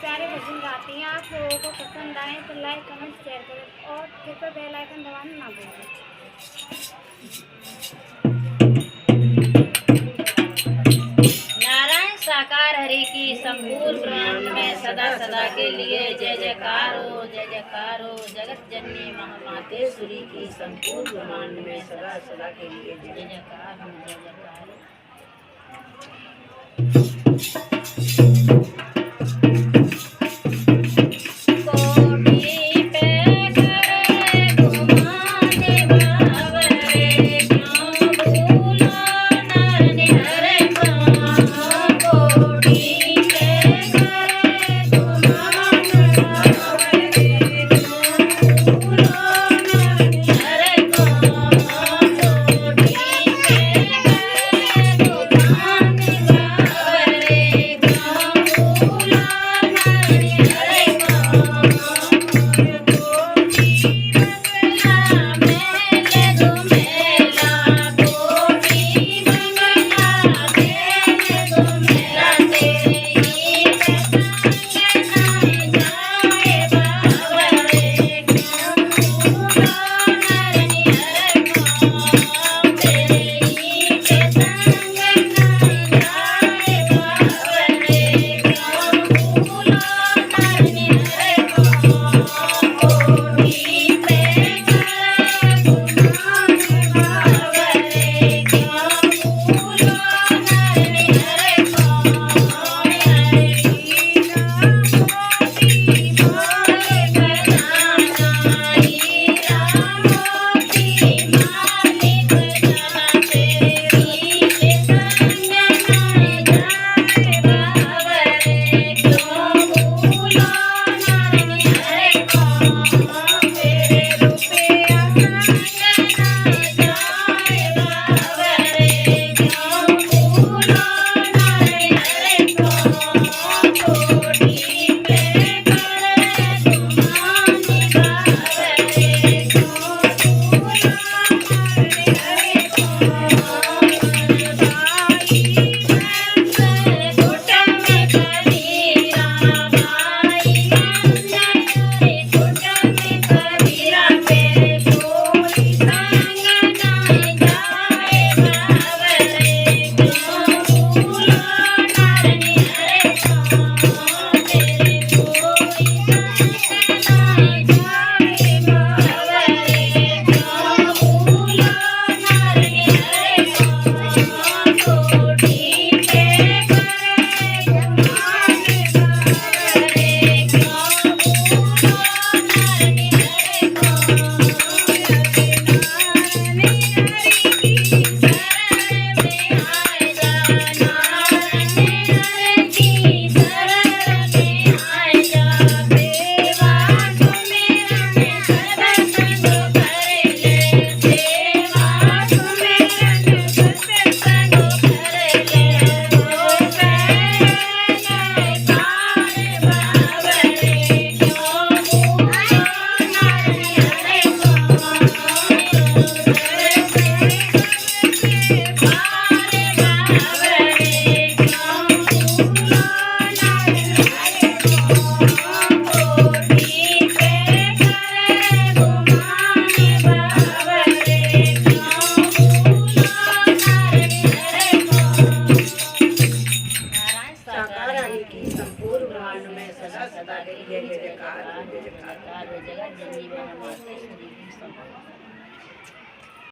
प्यारे भजन गाती हैं। आप लोगों को पसंद आए तो लाइक कमेंट शेयर करें और कृपया बेल आइकन दबाना ना भूलें। नारायण साकार हरि की संपूर्ण ब्रह्मांड में सदा सदा के लिए जय जयकार हो, जय जयकार हो। जगत जननी महामातेश्वरी की संपूर्ण ब्रह्मांड में सदा सदा के लिए जय जयकार हो, जय जयकार हो। संपूर्ण ब्रह्मांड में सदा सदा के लिए जय जयकार, जय जयकार। जगत जननी महामातेश्वरी की